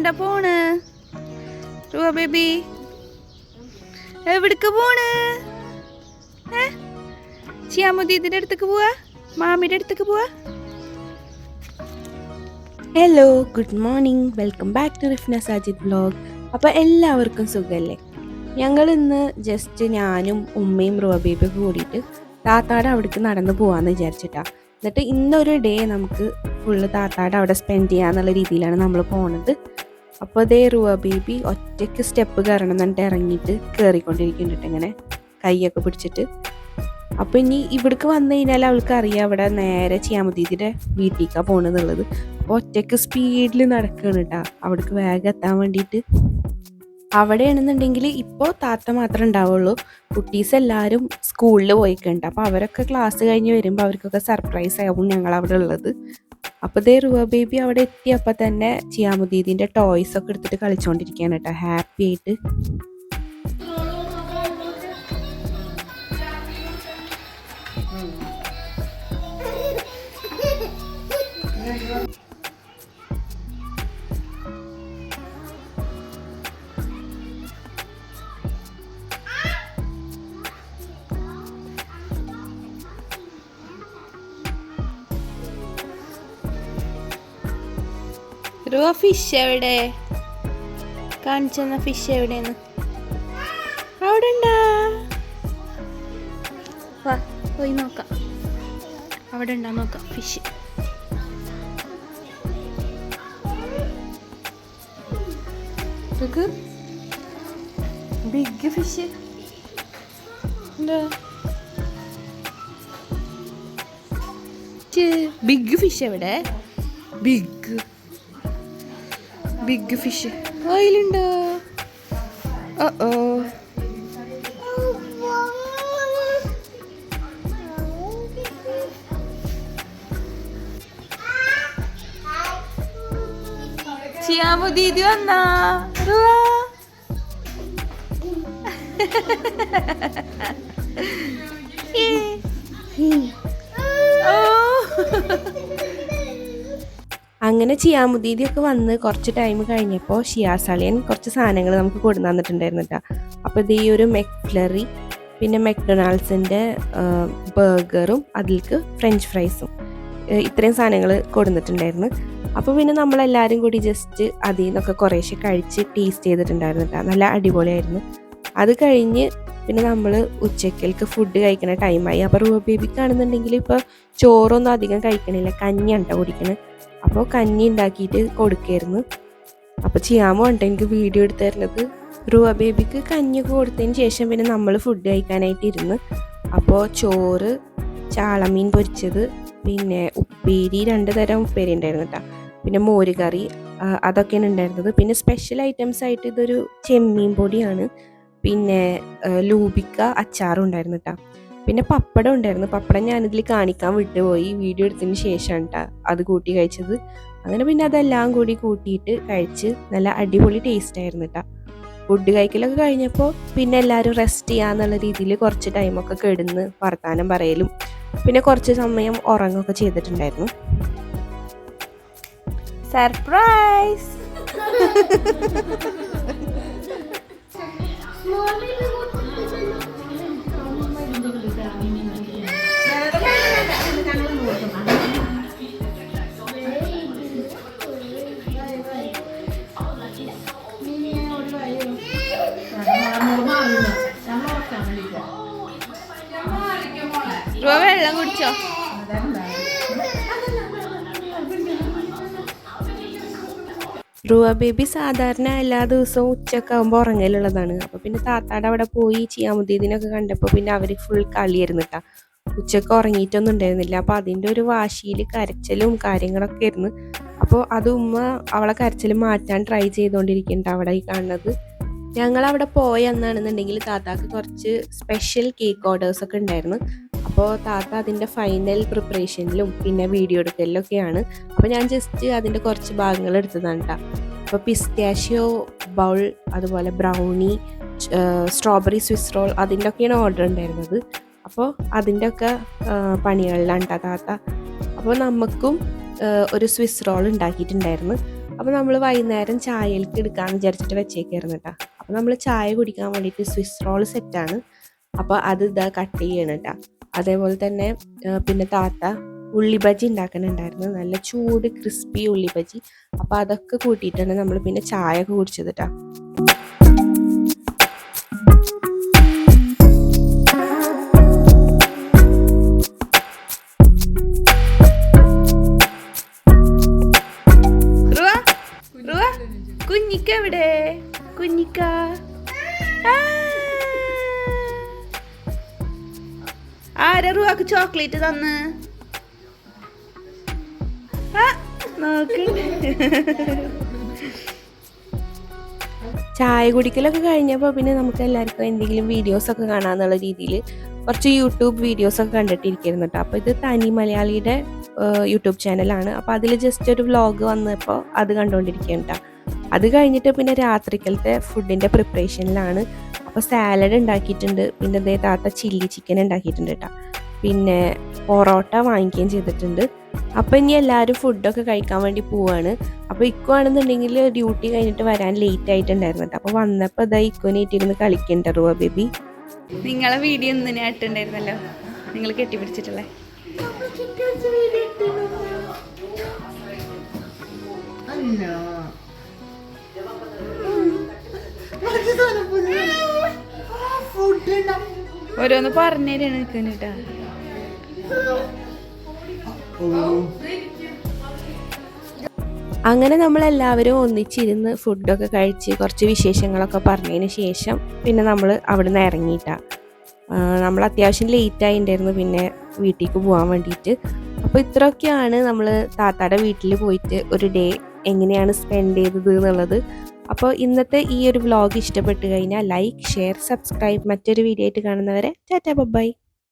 എങ്ങണ്ടാ പോണ് റുവ ബേബി? എവിടേക്ക് പോണ്? ചിയാമുദീദിന്റെ അടുത്തേക്ക് പോവാ? മാമിയുടെ അടുത്തേക്ക് പോവാ? Hello, good morning. Welcome back to Rifna Sajid vlog. അപ്പോൾ എല്ലാവർക്കും സുഖമല്ലേ? ഞങ്ങൾ ഇന്ന് ജസ്റ്റ് ഞാനും ഉമ്മയും റുവബേബിയൊക്കെ കൂടിയിട്ട് താത്താടെ അവിടേക്ക് നടന്നു പോകാമെന്ന് വിചാരിച്ചിട്ടാ. എന്നിട്ട് ഇന്നൊരു ഡേ നമുക്ക് ഫുള്ള് താത്താടെ അവിടെ സ്പെൻഡ് ചെയ്യാന്നുള്ള രീതിയിലാണ് നമ്മൾ പോണത്. അപ്പോൾ അതേ റുവബേബി ഒറ്റയ്ക്ക് സ്റ്റെപ്പ് കയറണം എന്നിട്ട് ഇറങ്ങിയിട്ട് കയറിക്കൊണ്ടിരിക്കുന്നുണ്ട് ഇങ്ങനെ കൈയൊക്കെ പിടിച്ചിട്ട്. അപ്പോൾ ഇനി ഇവിടേക്ക് വന്നു കഴിഞ്ഞാൽ അവൾക്ക് അറിയാം അവിടെ നേരെ ചിയാമുദീദിയുടെ വീട്ടിലേക്കാണ് പോകണമെന്നുള്ളത്. അപ്പോൾ ഒറ്റയ്ക്ക് സ്പീഡിൽ നടക്കുകയാണ് കേട്ടോ അവിടേക്ക് വേഗം എത്താൻ വേണ്ടിയിട്ട്. അവിടെയാണെന്നുണ്ടെങ്കിൽ ഇപ്പോൾ താത്ത മാത്രമേ ഉണ്ടാവുള്ളൂ. കുട്ടീസ് എല്ലാവരും സ്കൂളിൽ പോയിട്ടുണ്ട്. അപ്പോൾ അവരൊക്കെ ക്ലാസ് കഴിഞ്ഞ് വരുമ്പോൾ അവർക്കൊക്കെ സർപ്രൈസ് ആവും ഞങ്ങളവിടെ ഉള്ളത്. അപ്പോൾ ദേ റുവ ബേബി അവിടെ എത്തിയപ്പോൾ തന്നെ ചിയാമുദീദിൻ്റെ ടോയ്സ് ഒക്കെ എടുത്തിട്ട് കളിച്ചുകൊണ്ടിരിക്കുകയാണ് കേട്ടോ ഹാപ്പി ആയിട്ട്. റുവ ഫിഷ് എവിടെ? കാണിച്ചെന്ന ഫിഷ് എവിടെയെന്ന്? അവിടെ ഉണ്ടാ? വാ പോയി നോക്കാം. അവിടെ ഉണ്ടാ നോക്കാം fish. Big fish big fish എവിടെ? ബിഗ് ഫിഷ് അതിലുണ്ടോ? ഓ ചിയാമുദീദി വന്നാ? അങ്ങനെ ചിയാമുദീദിയൊക്കെ വന്ന് കുറച്ച് ടൈം കഴിഞ്ഞപ്പോൾ ഷിയാസളിയൻ കുറച്ച് സാധനങ്ങൾ നമുക്ക് കൊണ്ടു തന്നിട്ടുണ്ടായിരുന്നു കേട്ടോ. അപ്പോൾ ഇത് ഈ ഒരു മെക്ഫ്ലറി, പിന്നെ മെക്ഡൊണാൾഡ്സിൻ്റെ ബർഗറും അതിലേക്ക് ഫ്രഞ്ച് ഫ്രൈസും ഇത്രയും സാധനങ്ങൾ കൊടുത്തിട്ടുണ്ടായിരുന്നു. അപ്പോൾ പിന്നെ നമ്മളെല്ലാവരും കൂടി ജസ്റ്റ് അതിൽ നിന്നൊക്കെ കുറേശ്ശെ കഴിച്ച് ടേസ്റ്റ് ചെയ്തിട്ടുണ്ടായിരുന്നു കേട്ടോ. നല്ല അടിപൊളിയായിരുന്നു. അത് കഴിഞ്ഞ് പിന്നെ നമ്മൾ ഉച്ചക്കലേക്ക് ഫുഡ് കഴിക്കുന്ന ടൈമായി. അപ്പോൾ റുവ ബേബിക്കാണെന്നുണ്ടെങ്കിൽ ഇപ്പോൾ ചോറൊന്നും അധികം കഴിക്കണില്ല, കഞ്ഞിയാണ് കേട്ടോ കുടിക്കണത്. അപ്പോൾ കഞ്ഞി ഉണ്ടാക്കിയിട്ട് കൊടുക്കായിരുന്നു. അപ്പോൾ ചെയ്യാമോ ഉണ്ട് എനിക്ക് വീഡിയോ എടുത്ത് തരുന്നത്. റുവ ബേബിക്ക് കഞ്ഞിയൊക്കെ കൊടുത്തതിന് ശേഷം പിന്നെ നമ്മൾ ഫുഡ് കഴിക്കാനായിട്ട് ഇരുന്ന്. അപ്പോൾ ചോറ്, ചാളമീൻ പൊരിച്ചത്, പിന്നെ ഉപ്പേരി, 2 തരം ഉപ്പേരി ഉണ്ടായിരുന്നു കേട്ടോ. പിന്നെ മോര് കറി, അതൊക്കെയാണ് ഉണ്ടായിരുന്നത്. പിന്നെ സ്പെഷ്യൽ ഐറ്റംസ് ആയിട്ട് ഇതൊരു ചെമ്മീൻ പൊടിയാണ്. പിന്നെ ലൂബിക്ക അച്ചാറും ഉണ്ടായിരുന്നു കേട്ടോ. പിന്നെ പപ്പടം ഉണ്ടായിരുന്നു. പപ്പടം ഞാനിതിൽ കാണിക്കാൻ വിട്ടുപോയി, വീഡിയോ എടുത്തതിന് ശേഷമാണ് കേട്ടോ അത് കൂട്ടി കഴിച്ചത്. അങ്ങനെ പിന്നെ അതെല്ലാം കൂടി കൂട്ടിയിട്ട് കഴിച്ച് നല്ല അടിപൊളി ടേസ്റ്റ് ആയിരുന്നു കേട്ടോ. ഫുഡ് കഴിക്കലൊക്കെ കഴിഞ്ഞപ്പോൾ പിന്നെ എല്ലാവരും റെസ്റ്റ് ചെയ്യാന്നുള്ള രീതിയിൽ കുറച്ച് ടൈമൊക്കെ കിടന്ന് വർത്താനം പറയലും പിന്നെ കുറച്ച് സമയം ഉറങ്ങുകയൊക്കെ ചെയ്തിട്ടുണ്ടായിരുന്നു. സർപ്രൈസ്! വെള്ളം കുടിച്ചോ? റുവ ബേബി സാധാരണ എല്ലാ ദിവസവും ഉച്ചയൊക്കെ ആകുമ്പോൾ ഉറങ്ങലുള്ളതാണ്. അപ്പോൾ പിന്നെ താത്താടെ അവിടെ പോയി ചിയാമുദീദിനൊക്കെ കണ്ടപ്പോൾ പിന്നെ അവർ ഫുൾ കളിയായിരുന്നു കേട്ടോ. ഉച്ചക്ക് ഉറങ്ങിയിട്ടൊന്നും ഉണ്ടായിരുന്നില്ല. അപ്പോൾ അതിൻ്റെ ഒരു വാശിയിൽ കരച്ചിലും കാര്യങ്ങളൊക്കെ ആയിരുന്നു. അപ്പോൾ അത് ഉമ്മ അവളെ കരച്ചിൽ മാറ്റാൻ ട്രൈ ചെയ്തുകൊണ്ടിരിക്കുന്നുണ്ട് അവിടെ ഈ കാണുന്നത്. ഞങ്ങളവിടെ പോയ അന്നാണെന്നുണ്ടെങ്കിൽ താത്താക്ക് കുറച്ച് സ്പെഷ്യൽ കേക്ക് ഓർഡേഴ്സൊക്കെ ഉണ്ടായിരുന്നു. അപ്പോൾ താത്ത അതിൻ്റെ ഫൈനൽ പ്രിപ്പറേഷനിലും പിന്നെ വീഡിയോ എടുക്കലിലൊക്കെയാണ്. അപ്പോൾ ഞാൻ ജസ്റ്റ് അതിൻ്റെ കുറച്ച് ഭാഗങ്ങൾ എടുത്തതാണ് കേട്ടോ. അപ്പോൾ പിസ്താഷ്യോ ബൗൾ, അതുപോലെ ബ്രൗണി, സ്ട്രോബെറി സ്വിസ് റോൾ, അതിൻ്റെ ഒക്കെയാണ് ഓർഡർ ഉണ്ടായിരുന്നത്. അപ്പോൾ അതിൻ്റെ ഒക്കെ പണികളിലാണ് കേട്ടോ താത്ത. അപ്പോൾ നമുക്കും ഒരു സ്വിസ് റോൾ ഉണ്ടാക്കിയിട്ടുണ്ടായിരുന്നു. അപ്പോൾ നമ്മൾ വൈകുന്നേരം ചായയിലേക്ക് എടുക്കാമെന്ന് വിചാരിച്ചിട്ട് വെച്ചേക്കായിരുന്നു കേട്ടോ. അപ്പോൾ നമ്മൾ ചായ കുടിക്കാൻ വേണ്ടിയിട്ട് സ്വിസ് റോൾ സെറ്റാണ്. അപ്പോൾ അത് ഇതാ കട്ട് ചെയ്യണം കേട്ടോ. അതേപോലെ തന്നെ പിന്നെ താത്ത ഉള്ളി ബജി ഉണ്ടാക്കുന്നുണ്ടായിരുന്നു, നല്ല ചൂട് ക്രിസ്പി ഉള്ളി ബജി. അപ്പോൾ അതൊക്കെ കൂട്ടിയിട്ടാണ് നമ്മൾ പിന്നെ ചായ ഒക്കെ കുടിച്ചത് കേട്ടോ. കുഞ്ഞിക്ക എവിടെ? കുഞ്ഞിക്ക ആരാ റുവാക്ക് ചോക്ലേറ്റ് തന്ന്? ചായ കുടിക്കലൊക്കെ കഴിഞ്ഞപ്പോൾ പിന്നെ നമുക്ക് എല്ലാവർക്കും എന്തെങ്കിലും വീഡിയോസൊക്കെ കാണാമെന്നുള്ള രീതിയിൽ കുറച്ച് യൂട്യൂബ് വീഡിയോസൊക്കെ കണ്ടിട്ടിരിക്കുന്നു കേട്ടോ. അപ്പോൾ ഇത് തനി മലയാളിയുടെ യൂട്യൂബ് ചാനലാണ്. അപ്പോൾ അതിൽ ജസ്റ്റ് ഒരു വ്ളോഗ് വന്നപ്പോൾ അത് കണ്ടുകൊണ്ടിരിക്കുകയാണ് കേട്ടോ. അത് കഴിഞ്ഞിട്ട് പിന്നെ രാത്രിക്കലത്തെ ഫുഡിൻ്റെ പ്രിപ്പറേഷനിലാണ്. അപ്പോൾ സാലഡ് ഉണ്ടാക്കിയിട്ടുണ്ട്, പിന്നെ അതേ താത്ത ചില്ലി ചിക്കൻ ഉണ്ടാക്കിയിട്ടുണ്ട് കേട്ടോ. പിന്നെ പൊറോട്ട വാങ്ങിക്കുകയും ചെയ്തിട്ടുണ്ട്. അപ്പോൾ ഇനി എല്ലാവരും ഫുഡൊക്കെ കഴിക്കാൻ വേണ്ടി പോവാണ്. അപ്പോൾ ഇക്കുവാണെന്നുണ്ടെങ്കിൽ ഡ്യൂട്ടി കഴിഞ്ഞിട്ട് വരാൻ ലേറ്റ് ആയിട്ടുണ്ടായിരുന്നു കേട്ടോ. അപ്പോൾ വന്നപ്പോൾ ഇതാ ഇക്കുവിനേറ്റിരുന്ന് കളിക്കണ്ട റുവ ബേബി. നിങ്ങളെ വീഡിയോ ഒന്നിനെ ആയിട്ടുണ്ടായിരുന്നല്ലോ, നിങ്ങൾ കെട്ടിപ്പിടിച്ചിട്ടല്ലേ? ഓരോന്ന് പറഞ്ഞേരാണ് നിൽക്കുന്നുട്ടാ. അങ്ങനെ നമ്മളെല്ലാവരും ഒന്നിച്ചിരുന്ന് ഫുഡൊക്കെ കഴിച്ച് കുറച്ച് വിശേഷങ്ങളൊക്കെ പറഞ്ഞതിന് ശേഷം പിന്നെ നമ്മൾ അവിടെ നിന്ന് ഇറങ്ങിയിട്ടാണ്. നമ്മൾ അത്യാവശ്യം ലേറ്റായി ഉണ്ടായിരുന്നു പിന്നെ വീട്ടിലേക്ക് പോകാൻ വേണ്ടിയിട്ട്. അപ്പോൾ ഇത്രയൊക്കെയാണ് നമ്മൾ താത്താടെ വീട്ടിൽ പോയിട്ട് ഒരു ഡേ എങ്ങനെയാണ് സ്പെൻഡ് ചെയ്തത് എന്നുള്ളത്. അപ്പോൾ ഇന്നത്തെ ഈ ഒരു വ്ളോഗ് ഇഷ്ടപ്പെട്ട് കഴിഞ്ഞാൽ ലൈക്ക്, ഷെയർ, സബ്സ്ക്രൈബ്. മറ്റൊരു വീഡിയോ ആയിട്ട് കാണുന്നവരെ ടാറ്റാ ബൈ.